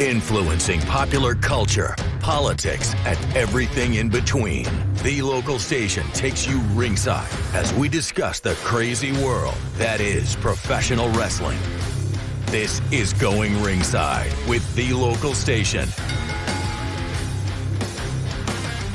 Influencing popular culture, politics, and everything in between. The local station takes you ringside as we discuss the crazy world that is professional wrestling. This is Going Ringside with the local station.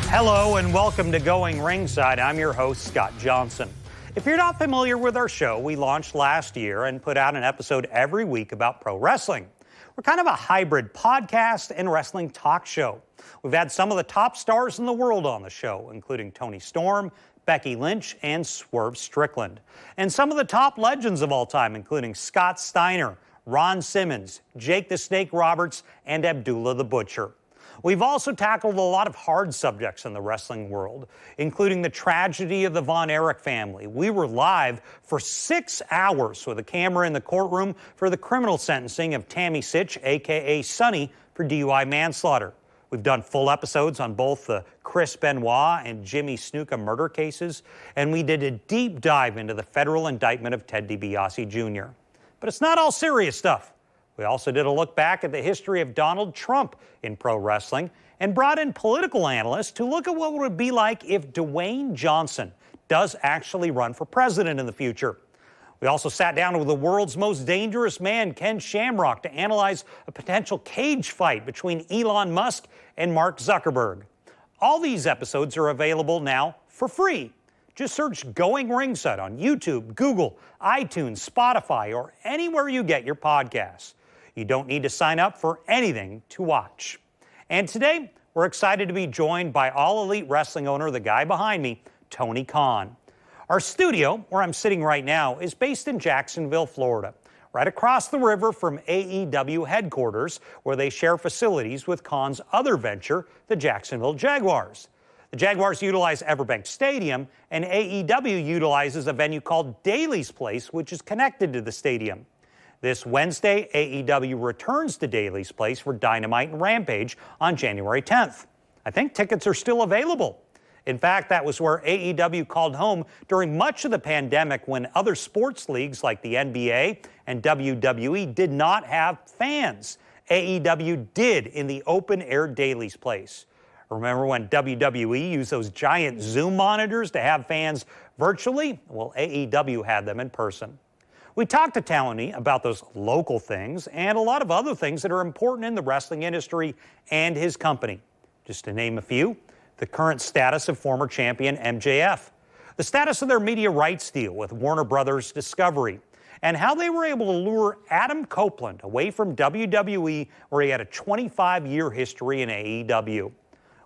Hello and welcome to Going Ringside. I'm your host, Scott Johnson. If you're not familiar with our show, we launched last year and put out an episode every week about pro wrestling. We're kind of a hybrid podcast and wrestling talk show. We've had some of the top stars in the world on the show, including Toni Storm, Becky Lynch, and Swerve Strickland. And some of the top legends of all time, including Scott Steiner, Ron Simmons, Jake the Snake Roberts, and Abdullah the Butcher. We've also tackled a lot of hard subjects in the wrestling world, including the tragedy of the Von Erich family. We were live for 6 hours with a camera in the courtroom for the criminal sentencing of Tammy Sitch, a.k.a. Sonny, for DUI manslaughter. We've done full episodes on both the Chris Benoit and Jimmy Snuka murder cases, and we did a deep dive into the federal indictment of Ted DiBiase Jr. But it's not all serious stuff. We also did a look back at the history of Donald Trump in pro wrestling and brought in political analysts to look at what it would be like if Dwayne Johnson does actually run for president in the future. We also sat down with the world's most dangerous man, Ken Shamrock, to analyze a potential cage fight between Elon Musk and Mark Zuckerberg. All these episodes are available now for free. Just search Going Ringside on YouTube, Google, iTunes, Spotify, or anywhere you get your podcasts. You don't need to sign up for anything to watch. And today, we're excited to be joined by All Elite Wrestling owner, the guy behind me, Tony Khan. Our studio, where I'm sitting right now, is based in Jacksonville, Florida, right across the river from AEW headquarters, where they share facilities with Khan's other venture, the Jacksonville Jaguars. The Jaguars utilize Everbank Stadium, and AEW utilizes a venue called Daly's Place, which is connected to the stadium. This Wednesday, AEW returns to Daly's Place for Dynamite and Rampage on January 10th. I think tickets are still available. In fact, that was where AEW called home during much of the pandemic when other sports leagues like the NBA and WWE did not have fans. AEW did in the open-air Daly's Place. Remember when WWE used those giant Zoom monitors to have fans virtually? Well, AEW had them in person. We talked to Tony about those local things and a lot of other things that are important in the wrestling industry and his company. Just to name a few, the current status of former champion MJF, the status of their media rights deal with Warner Brothers Discovery, and how they were able to lure Adam Copeland away from WWE, where he had a 25-year history in AEW.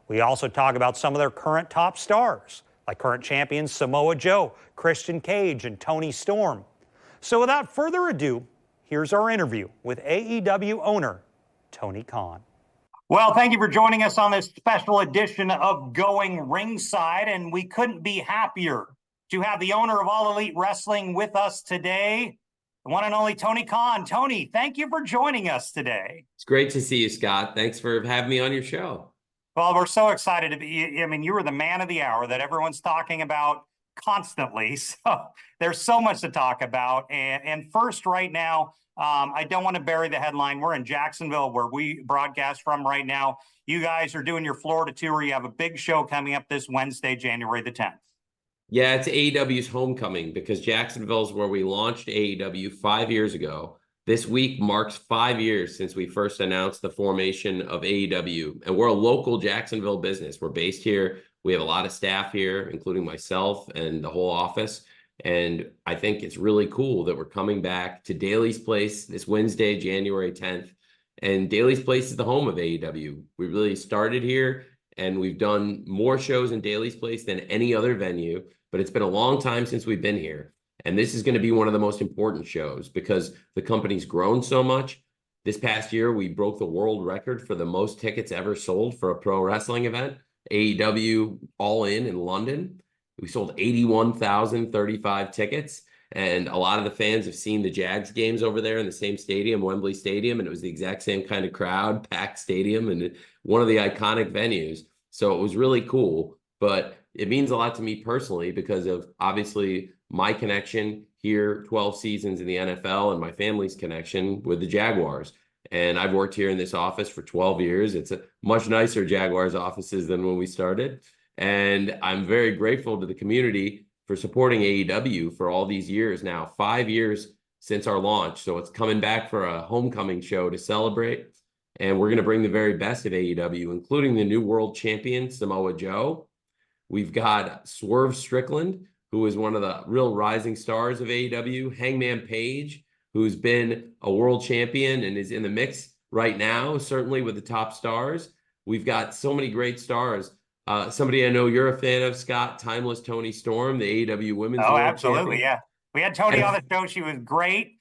We also talk about some of their current top stars, like current champions Samoa Joe, Christian Cage, and Toni Storm. So without further ado, here's our interview with AEW owner Tony Khan. Well, thank you for joining us on this special edition of Going Ringside, and we couldn't be happier to have the owner of All Elite Wrestling with us today, the one and only Tony Khan. Tony, thank you for joining us today. It's great to see you, Scott. Thanks for having me on your show. Well, we're so excited to be. I mean, you were the man of the hour that everyone's talking about constantly. So there's so much to talk about. And first, right now, I don't want to bury the headline. We're in Jacksonville, where we broadcast from right now. You guys are doing your Florida tour. You have a big show coming up this Wednesday, January the 10th. Yeah, it's AEW's homecoming because Jacksonville is where we launched AEW 5 years ago. This week marks 5 years since we first announced the formation of AEW, and we're a local Jacksonville business. We're based here. We have a lot of staff here, including myself and the whole office. And I think it's really cool that we're coming back to Daly's Place this Wednesday, January 10th. And Daly's Place is the home of AEW. We really started here, and we've done more shows in Daly's Place than any other venue, but it's been a long time since we've been here. And this is going to be one of the most important shows because the company's grown so much. This past year, we broke the world record for the most tickets ever sold for a pro wrestling event. AEW All In London. We sold 81,035 tickets, and a lot of the fans have seen the Jags games over there in the same stadium, Wembley Stadium, and it was the exact same kind of crowd, packed stadium, and one of the iconic venues. So it was really cool, but it means a lot to me personally because of obviously my connection here, 12 seasons in the NFL, and my family's connection with the Jaguars. And I've worked here in this office for 12 years. It's a much nicer Jaguars offices than when we started. And I'm very grateful to the community for supporting AEW for all these years now, 5 years since our launch. So it's coming back for a homecoming show to celebrate. And we're going to bring the very best of AEW, including the new world champion, Samoa Joe. We've got Swerve Strickland, who is one of the real rising stars of AEW. Hangman Page, who's been a world champion and is in the mix right now, certainly with the top stars. We've got so many great stars. Somebody I know you're a fan of, Scott, Timeless Toni Storm, the AEW Women's World absolutely, Champion. yeah. We had Toni on the show. She was great.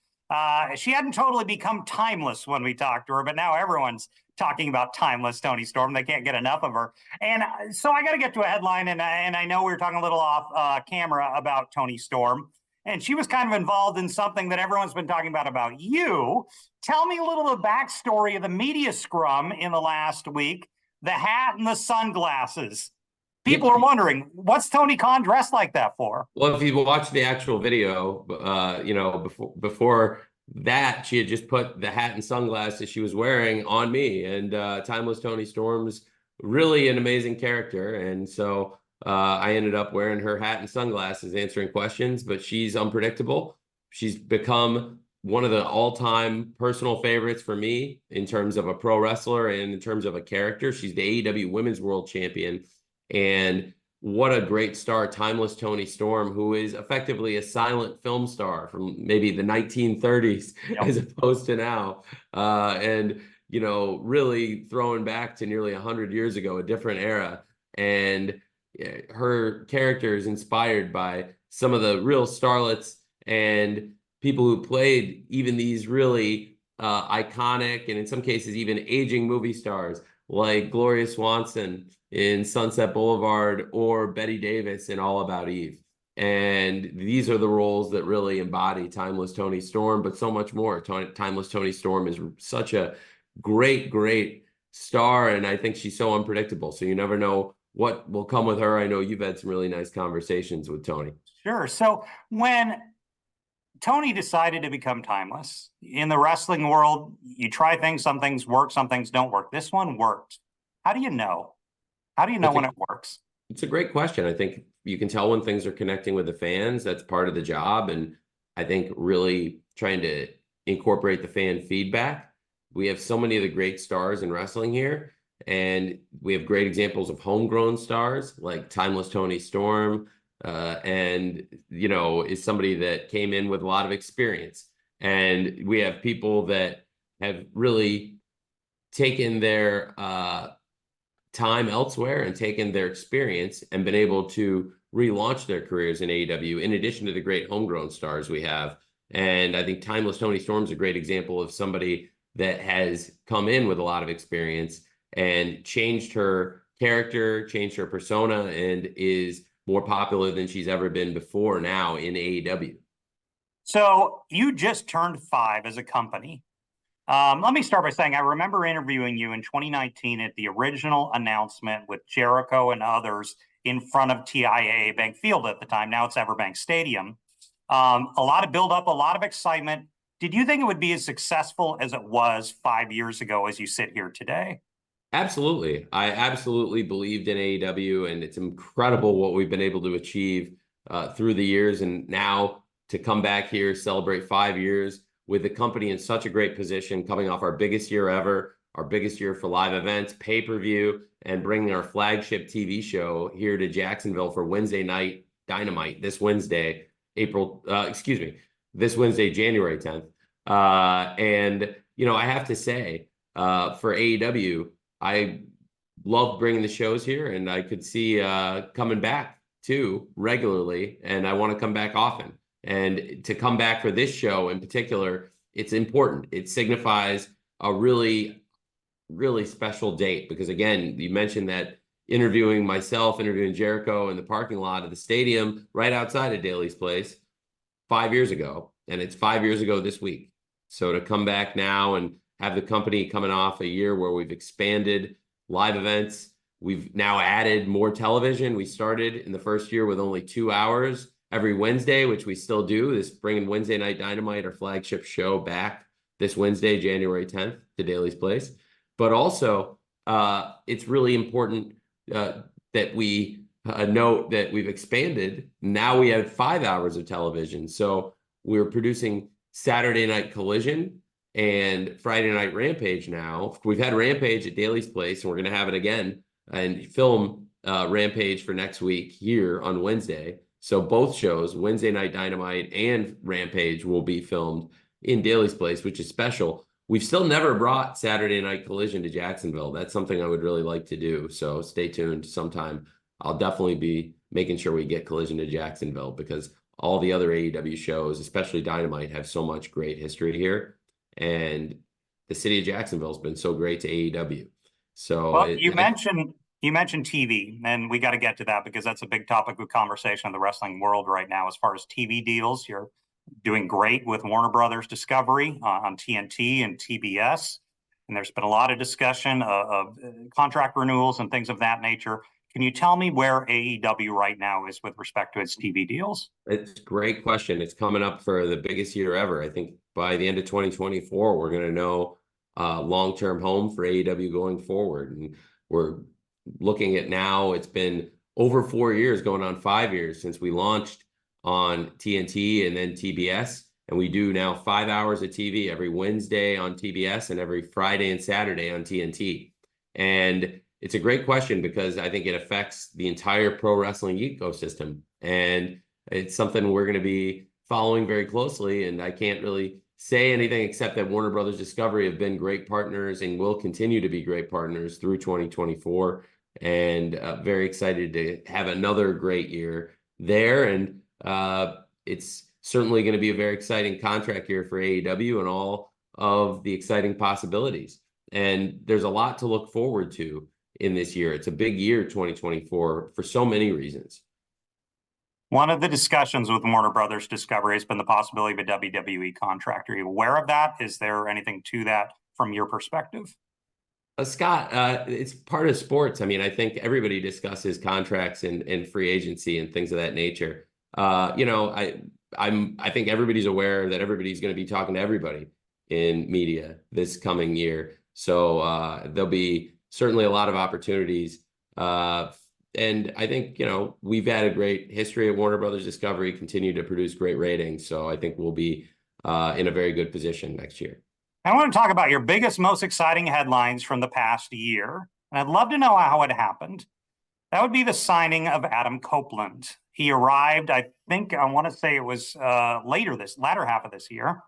She hadn't totally become timeless when we talked to her, but now everyone's talking about Timeless Toni Storm. They can't get enough of her. And so I got to get to a headline, and I know we were talking a little off camera about Toni Storm, and she was kind of involved in something that everyone's been talking about you. Tell me a little of the backstory of the media scrum in the last week, the hat and the sunglasses. People are wondering, what's Tony Khan dressed like that for? Well, if you watch the actual video, before that, she had just put the hat and sunglasses she was wearing on me. And Timeless Toni Storm's really an amazing character. And so I ended up wearing her hat and sunglasses, answering questions, but she's unpredictable. She's become one of the all-time personal favorites for me in terms of a pro wrestler and in terms of a character. She's the AEW Women's World Champion. And what a great star, Timeless Toni Storm, who is effectively a silent film star from maybe the 1930s as opposed to now. And, really throwing back to nearly 100 years ago, a different era. And her character is inspired by some of the real starlets and people who played even these really iconic and in some cases even aging movie stars like Gloria Swanson in Sunset Boulevard or Bette Davis in All About Eve. And these are the roles that really embody Timeless Toni Storm, but so much more. Timeless Toni Storm is such a great, great star, and I think she's so unpredictable. So you never know what will come with her. I know you've had some really nice conversations with Toni. Sure. So when Toni decided to become timeless, in the wrestling world, you try things, some things work, some things don't work. This one worked. How do you know? How do you know when it works? It's a great question. I think you can tell when things are connecting with the fans. That's part of the job. And I think really trying to incorporate the fan feedback. We have so many of the great stars in wrestling here. And we have great examples of homegrown stars like Timeless Toni Storm, and, is somebody that came in with a lot of experience. And we have people that have really taken their time elsewhere and taken their experience and been able to relaunch their careers in AEW, in addition to the great homegrown stars we have. And I think Timeless Toni Storm is a great example of somebody that has come in with a lot of experience and changed her character, changed her persona, and is more popular than she's ever been before now in AEW. So you just turned 5 as a company. Let me start by saying I remember interviewing you in 2019 at the original announcement with Jericho and others in front of TIAA Bank Field at the time. Now it's Everbank Stadium. A lot of build-up, a lot of excitement. Did you think it would be as successful as it was 5 years ago as you sit here today? Absolutely. I absolutely believed in AEW, and it's incredible what we've been able to achieve through the years. And now to come back here, celebrate 5 years with the company in such a great position, coming off our biggest year ever, our biggest year for live events, pay-per-view, and bringing our flagship TV show here to Jacksonville for Wednesday night Dynamite this Wednesday, this Wednesday, January 10th. And, I have to say, for AEW, I love bringing the shows here, and I could see coming back too regularly, and I want to come back often. And to come back for this show in particular, it's important. It signifies a really, really special date because, again, you mentioned that interviewing Jericho in the parking lot of the stadium right outside of Daly's Place 5 years ago, and it's 5 years ago this week. So to come back now and have the company coming off a year where we've expanded live events, we've now added more television. We started in the first year with only 2 hours every Wednesday, which we still do, this bringing Wednesday Night Dynamite, our flagship show, back this Wednesday, January 10th, to Daly's Place. But also, it's really important that we note that we've expanded. Now we have 5 hours of television. So we're producing Saturday Night Collision and Friday Night Rampage now. We've had Rampage at Daly's Place, and we're going to have it again and film Rampage for next week here on Wednesday. So both shows, Wednesday Night Dynamite and Rampage, will be filmed in Daly's Place, which is special. We've still never brought Saturday Night Collision to Jacksonville. That's something I would really like to do. So stay tuned sometime. I'll definitely be making sure we get Collision to Jacksonville, because all the other AEW shows, especially Dynamite, have so much great history here. And the city of Jacksonville has been so great to AEW. So well, you mentioned TV, and we got to get to that because that's a big topic of conversation in the wrestling world right now. As far as TV deals, you're doing great with Warner Brothers Discovery on TNT and TBS. And there's been a lot of discussion of contract renewals and things of that nature. Can you tell me where AEW right now is with respect to its TV deals? It's a great question. It's coming up for the biggest year ever. I think by the end of 2024, we're going to know long-term home for AEW going forward. And we're looking at now, it's been over 4 years, going on 5 years since we launched on TNT and then TBS. And we do now 5 hours of TV every Wednesday on TBS and every Friday and Saturday on TNT. And it's a great question because I think it affects the entire pro wrestling ecosystem. And it's something we're going to be following very closely. And I can't really say anything except that Warner Brothers Discovery have been great partners and will continue to be great partners through 2024. And very excited to have another great year there. And it's certainly going to be a very exciting contract year for AEW and all of the exciting possibilities. And there's a lot to look forward to in this year. It's a big year, 2024, for so many reasons. One of the discussions with Warner Brothers Discovery has been the possibility of a WWE contract. Are you aware of that? Is there anything to that from your perspective? Scott, it's part of sports. I mean, I think everybody discusses contracts and free agency and things of that nature. I think everybody's aware that everybody's going to be talking to everybody in media this coming year. So there'll be certainly a lot of opportunities. And I think, we've had a great history at Warner Brothers Discovery, continue to produce great ratings. So I think we'll be in a very good position next year. I want to talk about your biggest, most exciting headlines from the past year. And I'd love to know how it happened. That would be the signing of Adam Copeland. He arrived, I want to say it was latter half of this year.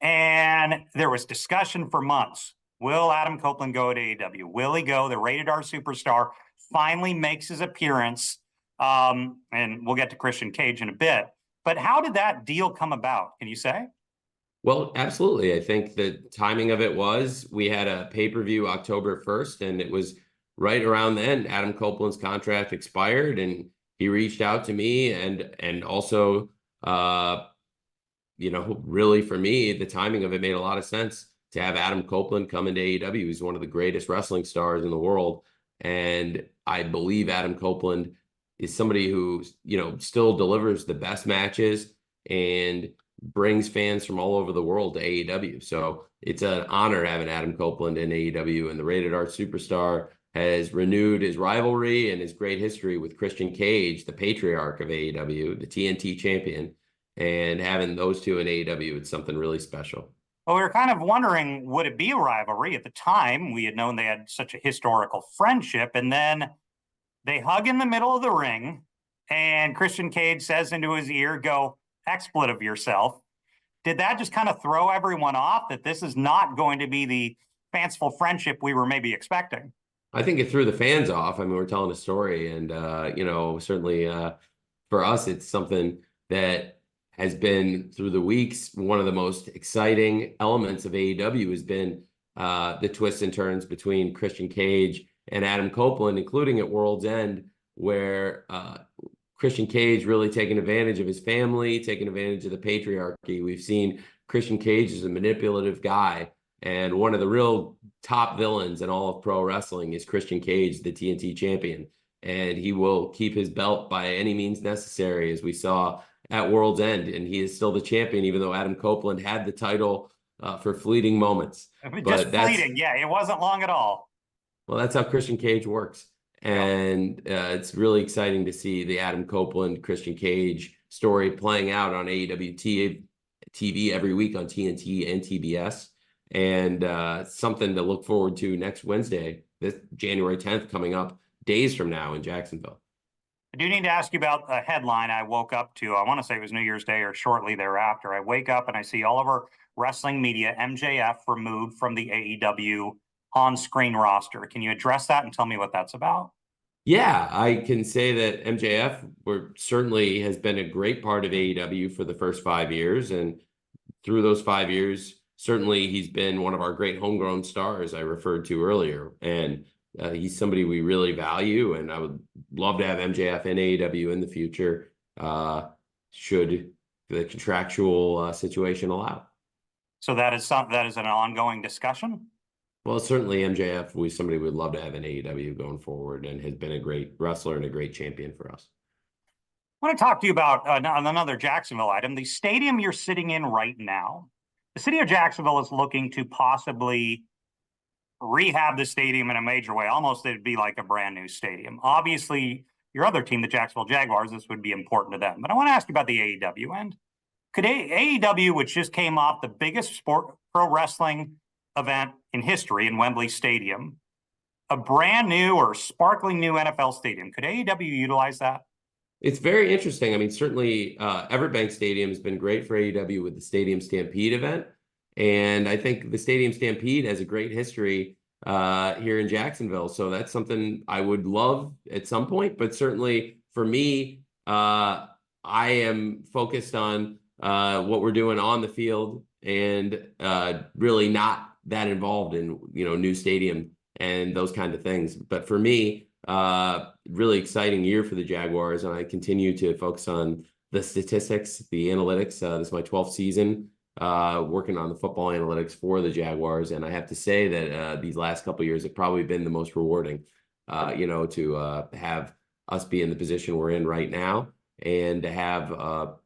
And there was discussion for months. Will Adam Copeland go to AEW? Will he go? The rated R superstar finally makes his appearance. And we'll get to Christian Cage in a bit. But how did that deal come about? Can you say? Well, absolutely. I think the timing of it was we had a pay-per-view October 1st, and it was right around then Adam Copeland's contract expired, and he reached out to me and also, really for me, the timing of it made a lot of sense to have Adam Copeland come into AEW. He's one of the greatest wrestling stars in the world. And I believe Adam Copeland is somebody who, still delivers the best matches and brings fans from all over the world to AEW. So it's an honor having Adam Copeland in AEW, and the rated R superstar has renewed his rivalry and his great history with Christian Cage, the patriarch of AEW, the TNT champion, and having those two in AEW, it's something really special. Well, we were kind of wondering, would it be a rivalry? At the time, we had known they had such a historical friendship, and then they hug in the middle of the ring, and Christian Cage says into his ear, "Go expletive yourself." Did that just kind of throw everyone off that this is not going to be the fanciful friendship we were maybe expecting? I think it threw the fans off. I mean, we're telling a story, and certainly for us, it's something that has been through the weeks. One of the most exciting elements of AEW has been the twists and turns between Christian Cage and Adam Copeland, including at World's End, where Christian Cage really taking advantage of his family, taking advantage of the patriarchy. We've seen Christian Cage as a manipulative guy, and one of the real top villains in all of pro wrestling is Christian Cage, the TNT champion, and he will keep his belt by any means necessary, as we saw at World's End, and he is still the champion, even though Adam Copeland had the title for fleeting moments. Just fleeting. Yeah, it wasn't long at all. Well, that's how Christian Cage works. And it's really exciting to see the Adam Copeland, Christian Cage story playing out on AEW TV every week on TNT and TBS. And something to look forward to next Wednesday, this January 10th, coming up days from now in Jacksonville. I do need to ask you about a headline I woke up to. I want to say it was New Year's Day or shortly thereafter. I wake up and I see all of our wrestling media, MJF, removed from the AEW on-screen roster. Can you address that and tell me what that's about? Yeah, I can say that MJF certainly has been a great part of AEW for the first 5 years. And through those 5 years, certainly he's been one of our great homegrown stars I referred to earlier. And he's somebody we really value. And I would love to have MJF in AEW in the future, should the contractual situation allow. So that is an ongoing discussion? Well, certainly MJF was somebody we'd love to have in AEW going forward, and has been a great wrestler and a great champion for us. I want to talk to you about another Jacksonville item. The stadium you're sitting in right now, the city of Jacksonville is looking to possibly rehab the stadium in a major way. Almost it'd be like a brand new stadium. Obviously, your other team, the Jacksonville Jaguars, this would be important to them. But I want to ask you about the AEW end. Could AEW, which just came off the biggest pro wrestling event in history in Wembley Stadium, a brand new or sparkling new NFL stadium, could AEW utilize that? It's very interesting. I mean, certainly Everbank Stadium has been great for AEW with the Stadium Stampede event. And I think the Stadium Stampede has a great history here in Jacksonville. So that's something I would love at some point. But certainly for me, I am focused on what we're doing on the field, and really not that involved in, new stadium and those kind of things. But for me, really exciting year for the Jaguars, and I continue to focus on the statistics, the analytics. This is my 12th season working on the football analytics for the Jaguars, and I have to say that these last couple of years have probably been the most rewarding, to have us be in the position we're in right now, and to have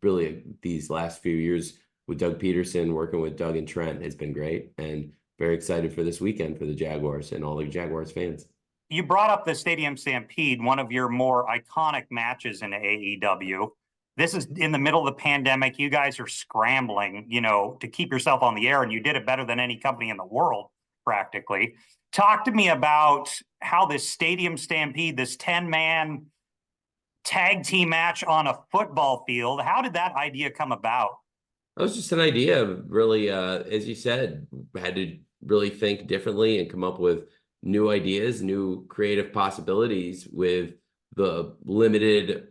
really these last few years with Doug Peterson, working with Doug and Trent, has been great, and very excited for this weekend for the Jaguars and all the Jaguars fans. You brought up the Stadium Stampede, one of your more iconic matches in AEW. This is in the middle of the pandemic. You guys are scrambling, to keep yourself on the air, and you did it better than any company in the world, practically. Talk to me about how this Stadium Stampede, this 10-man tag team match on a football field, how did that idea come about? It was just an idea of really, as you said, had to really think differently and come up with new ideas, new creative possibilities with the limited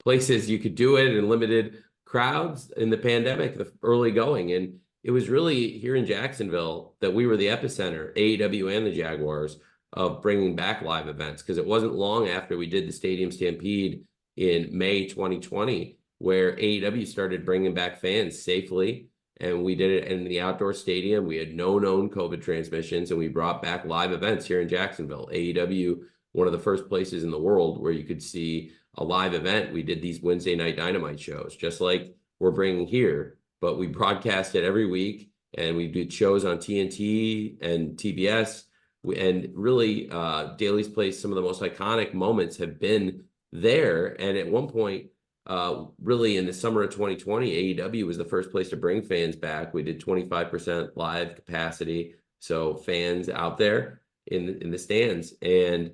places you could do it and limited crowds in the pandemic, the early going. And it was really here in Jacksonville that we were the epicenter, AEW and the Jaguars, of bringing back live events, because it wasn't long after we did the Stadium Stampede in May 2020 where AEW started bringing back fans safely, and we did it in the outdoor stadium. We had no known COVID transmissions, and we brought back live events here in Jacksonville. AEW, one of the first places in the world where you could see a live event. We did these Wednesday night Dynamite shows, just like we're bringing here, but we broadcast it every week, and we did shows on TNT and TBS. And really, Daly's Place, some of the most iconic moments have been there. And at one point, really in the summer of 2020, AEW was the first place to bring fans back. We did 25% live capacity, so fans out there in the stands. And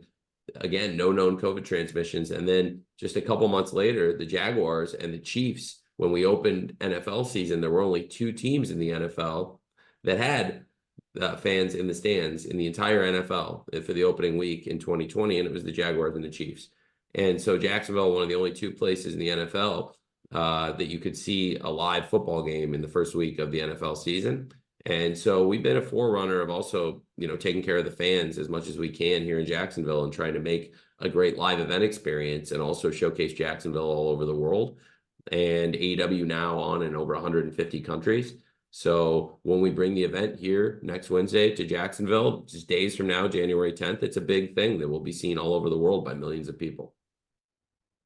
again, no known COVID transmissions. And then just a couple months later, the Jaguars and the Chiefs, when we opened NFL season, there were only 2 teams in the NFL that had fans in the stands in the entire NFL for the opening week in 2020, and it was the Jaguars and the Chiefs. And so Jacksonville, one of the only 2 places in the NFL that you could see a live football game in the first week of the NFL season. And so we've been a forerunner of also, taking care of the fans as much as we can here in Jacksonville, and trying to make a great live event experience, and also showcase Jacksonville all over the world. And AEW now on in over 150 countries. So when we bring the event here next Wednesday to Jacksonville, just days from now, January 10th, it's a big thing that will be seen all over the world by millions of people.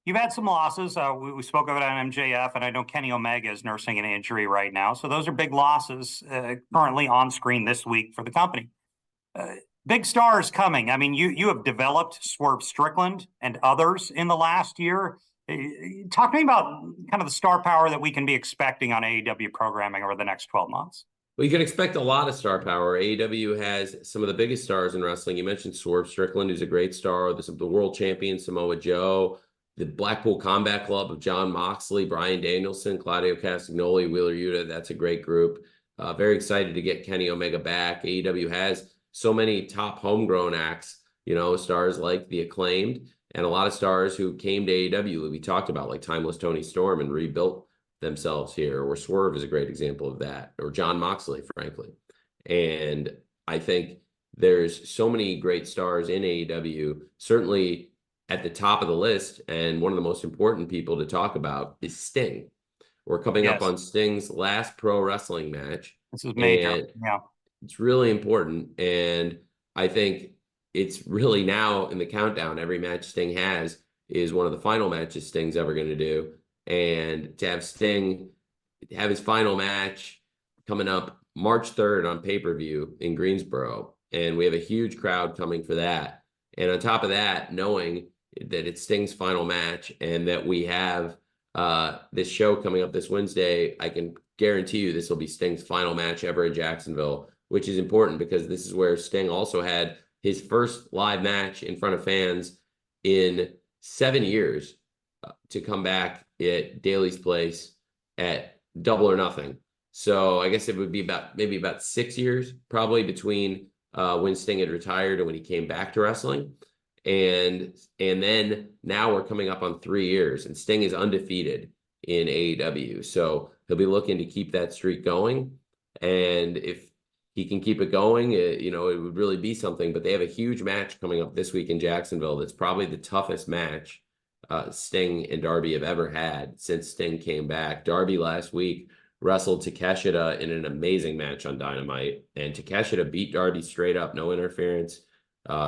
You've had some losses. We spoke of it on MJF, and I know Kenny Omega is nursing an injury right now. So those are big losses currently on screen this week for the company. Big stars coming. I mean, you have developed Swerve Strickland and others in the last year. Talk to me about kind of the star power that we can be expecting on AEW programming over the next 12 months. Well, you can expect a lot of star power. AEW has some of the biggest stars in wrestling. You mentioned Swerve Strickland, who's a great star. The world champion, Samoa Joe, the Blackpool Combat Club of John Moxley, Bryan Danielson, Claudio Castagnoli, Wheeler Yuta. That's a great group. Very excited to get Kenny Omega back. AEW has so many top homegrown acts, stars like The Acclaimed, and a lot of stars who came to AEW that we talked about, like Timeless Tony Storm, and rebuilt themselves here, or Swerve is a great example of that, or John Moxley, frankly. And I think there's so many great stars in AEW, certainly at the top of the list, and one of the most important people to talk about is Sting. We're coming up on Sting's last pro wrestling match. This is major. Yeah. It's really important, and I think it's really now in the countdown. Every match Sting has is one of the final matches Sting's ever going to do. And to have Sting have his final match coming up March 3rd on pay-per-view in Greensboro, and we have a huge crowd coming for that. And on top of that, knowing that it's Sting's final match and that we have this show coming up this Wednesday, I can guarantee you this will be Sting's final match ever in Jacksonville, which is important because this is where Sting also had his first live match in front of fans in 7 years to come back at Daly's Place at Double or Nothing. So I guess it would be maybe about 6 years probably between when Sting had retired and when he came back to wrestling. And then now we're coming up on 3 years, and Sting is undefeated in AEW. So he'll be looking to keep that streak going. And if he can keep it going, it would really be something. But they have a huge match coming up this week in Jacksonville. That's probably the toughest match Sting and Darby have ever had since Sting came back. Darby last week wrestled Takeshita in an amazing match on Dynamite, and Takeshita beat Darby straight up, no interference.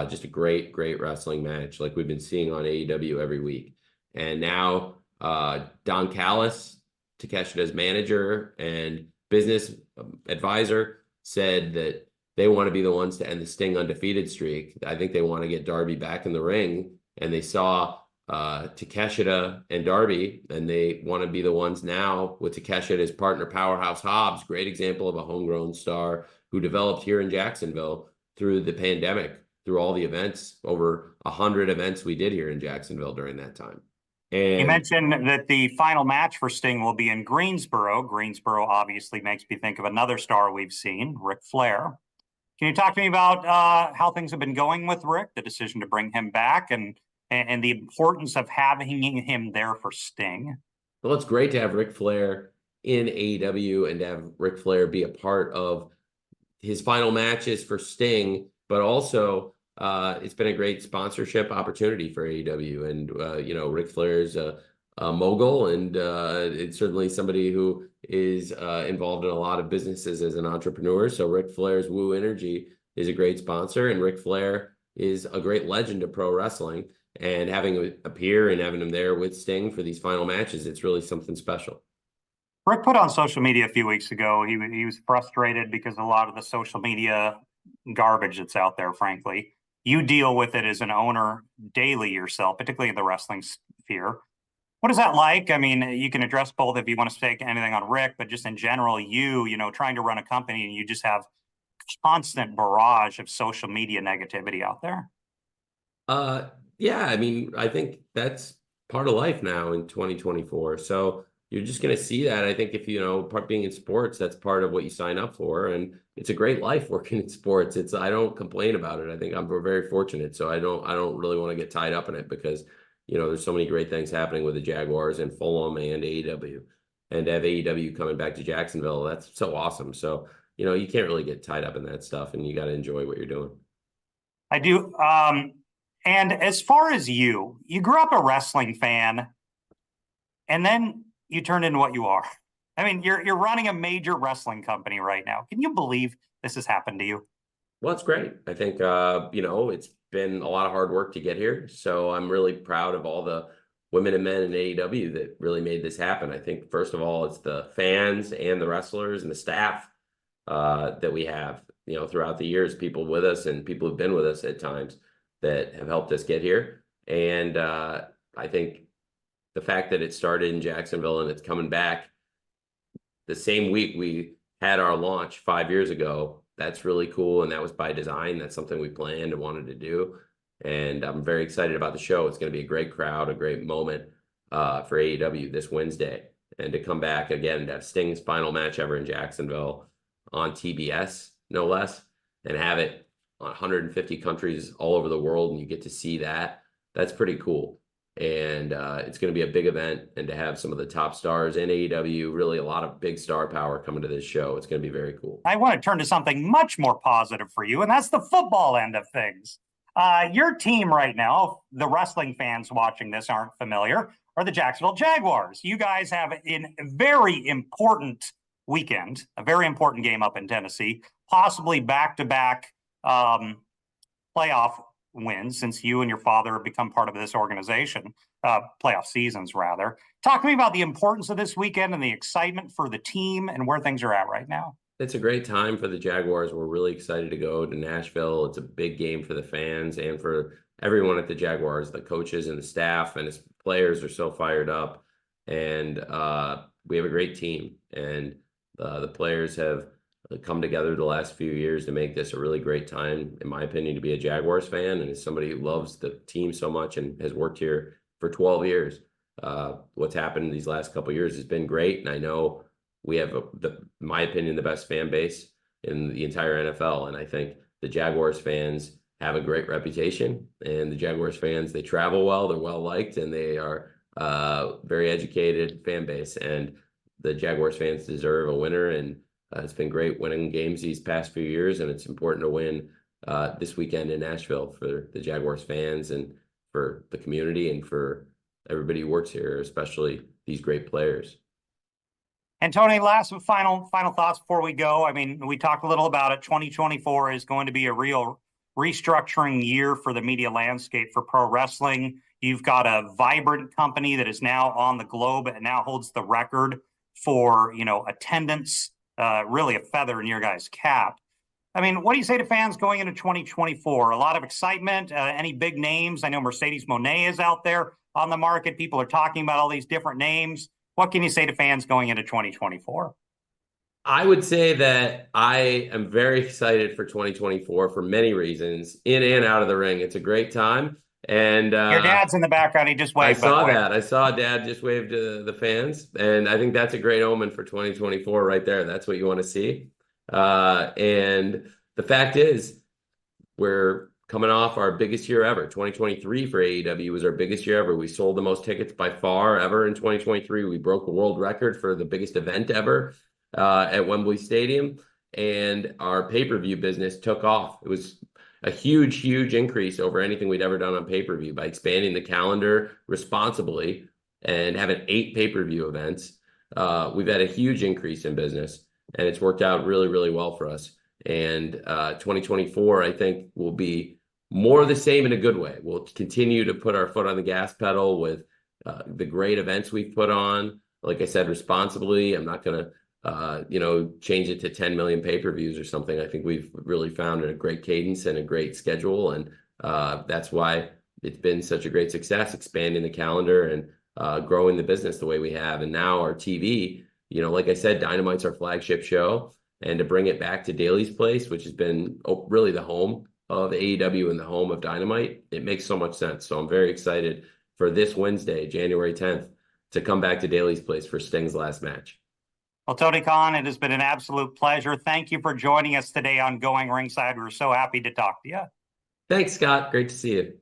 Just a great wrestling match like we've been seeing on AEW every week. And now Don Callis, Takeshita's manager and business advisor, said that they want to be the ones to end the Sting undefeated streak. I think they want to get Darby back in the ring, and they saw Takeshita and Darby, and they want to be the ones now with Takeshita's partner Powerhouse Hobbs, great example of a homegrown star who developed here in Jacksonville through the pandemic, through all the events, over 100 events we did here in Jacksonville during that time. And you mentioned that the final match for Sting will be in Greensboro. Greensboro obviously makes me think of another star we've seen, Ric Flair. Can you talk to me about how things have been going with Ric, the decision to bring him back, and the importance of having him there for Sting? Well, it's great to have Ric Flair in AEW and to have Ric Flair be a part of his final matches for Sting, but also it's been a great sponsorship opportunity for AEW. And, Ric Flair's a mogul, and it's certainly somebody who is involved in a lot of businesses as an entrepreneur. So Ric Flair's Woo Energy is a great sponsor, and Ric Flair is a great legend of pro wrestling. And having him appear and having him there with Sting for these final matches, it's really something special. Rick put on social media a few weeks ago, he was frustrated because a lot of the social media garbage that's out there, frankly. You deal with it as an owner daily yourself, particularly in the wrestling sphere. What is that like? I mean, you can address both if you want to take anything on Rick, but just in general, trying to run a company and you just have constant barrage of social media negativity out there. Yeah, I mean, I think that's part of life now in 2024. So you're just going to see that. I think if, part being in sports, that's part of what you sign up for. And it's a great life working in sports. I don't complain about it. I think we're very fortunate. So I don't really want to get tied up in it because, there's so many great things happening with the Jaguars and Fulham and AEW. And to have AEW coming back to Jacksonville, that's so awesome. So, you can't really get tied up in that stuff, and you got to enjoy what you're doing. I do. And as far as you grew up a wrestling fan, and then you turned into what you are. I mean, you're running a major wrestling company right now. Can you believe this has happened to you? Well, it's great. I think, it's been a lot of hard work to get here. So I'm really proud of all the women and men in AEW that really made this happen. I think, first of all, it's the fans and the wrestlers and the staff that we have, throughout the years, people with us and people who've been with us at times that have helped us get here. And I think the fact that it started in Jacksonville and it's coming back the same week we had our launch 5 years ago, that's really cool. And that was by design. That's something we planned and wanted to do. And I'm very excited about the show. It's going to be a great crowd, a great moment for AEW this Wednesday. And to come back again, to have Sting's final match ever in Jacksonville on TBS, no less, and have it on 150 countries all over the world, and you get to see that. That's pretty cool. And it's going to be a big event, and to have some of the top stars in AEW, really a lot of big star power coming to this show. It's going to be very cool. I want to turn to something much more positive for you, and that's the football end of things. Your team right now, the wrestling fans watching this aren't familiar, are the Jacksonville Jaguars. You guys have a very important weekend, a very important game up in Tennessee, possibly back-to-back playoff wins, since you and your father have become part of this organization, playoff seasons rather. Talk to me about the importance of this weekend and the excitement for the team and where things are at right now. It's a great time for the Jaguars. We're really excited to go to Nashville. It's a big game for the fans and for everyone at the Jaguars. The coaches and the staff and his players are so fired up. And we have a great team. And the players have come together the last few years to make this a really great time, in my opinion, to be a Jaguars fan. And as somebody who loves the team so much and has worked here for 12 years, what's happened these last couple of years has been great. And I know we have, in my opinion, the best fan base in the entire NFL. And I think the Jaguars fans have a great reputation. And the Jaguars fans, they travel well, they're well liked, and they are very educated fan base. And the Jaguars fans deserve a winner. And it's been great winning games these past few years. And it's important to win this weekend in Nashville for the Jaguars fans and for the community and for everybody who works here, especially these great players. And Tony, last and final thoughts before we go. I mean, we talked a little about it. 2024 is going to be a real restructuring year for the media landscape for pro wrestling. You've got a vibrant company that is now on the globe and now holds the record for, attendance, really a feather in your guys' cap. I mean, what do you say to fans going into 2024? A lot of excitement, any big names? I know Mercedes Moné is out there on the market. People are talking about all these different names. What can you say to fans going into 2024? I would say that I am very excited for 2024 for many reasons, in and out of the ring. It's a great time. And your dad's in the background. He just waved. I saw that. I saw Dad just wave to the fans. And I think that's a great omen for 2024 right there. That's what you want to see. And the fact is, we're coming off our biggest year ever. 2023 for AEW was our biggest year ever. We sold the most tickets by far ever in 2023. We broke the world record for the biggest event ever at Wembley Stadium. And our pay-per-view business took off. It was a huge, huge increase over anything we'd ever done on pay-per-view by expanding the calendar responsibly and having 8 pay-per-view events. We've had a huge increase in business, and it's worked out really, really well for us. And 2024, I think, will be more of the same in a good way. We'll continue to put our foot on the gas pedal with the great events we've put on. Like I said, responsibly. I'm not going to, change it to 10 million pay-per-views or something. I think we've really found a great cadence and a great schedule. And that's why it's been such a great success, expanding the calendar and growing the business the way we have. And now our TV, like I said, Dynamite's our flagship show. And to bring it back to Daly's Place, which has been really the home of AEW and the home of Dynamite, it makes so much sense. So I'm very excited for this Wednesday, January 10th, to come back to Daly's Place for Sting's last match. Well, Tony Khan, it has been an absolute pleasure. Thank you for joining us today on Going Ringside. We're so happy to talk to you. Thanks, Scott. Great to see you.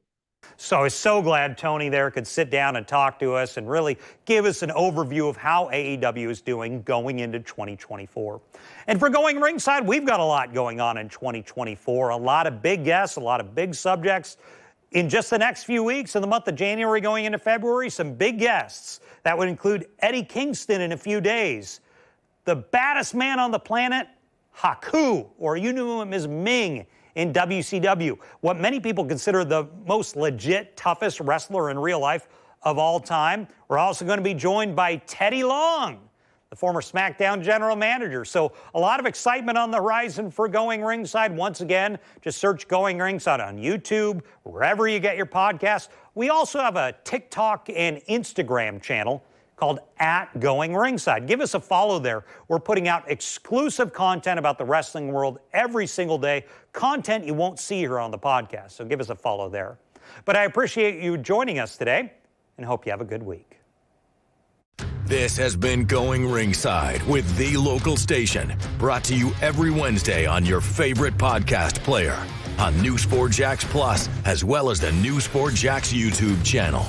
So I was so glad Tony there could sit down and talk to us and really give us an overview of how AEW is doing going into 2024. And for Going Ringside, we've got a lot going on in 2024. A lot of big guests, a lot of big subjects. In just the next few weeks, in the month of January going into February, some big guests. That would include Eddie Kingston in a few days. The baddest man on the planet, Haku, or you knew him as Ming, in WCW. What many people consider the most legit, toughest wrestler in real life, of all time. We're also going to be joined by Teddy Long, the former SmackDown general manager. So a lot of excitement on the horizon for Going Ringside. Once again, just search Going Ringside on YouTube, wherever you get your podcasts. We also have a TikTok and Instagram channel called @GoingRingside. Give us a follow there. We're putting out exclusive content about the wrestling world every single day, content you won't see here on the podcast. So give us a follow there. But I appreciate you joining us today and hope you have a good week. This has been Going Ringside with The Local Station, brought to you every Wednesday on your favorite podcast player, on New Sport Jax Plus, as well as the New Sport Jax YouTube channel.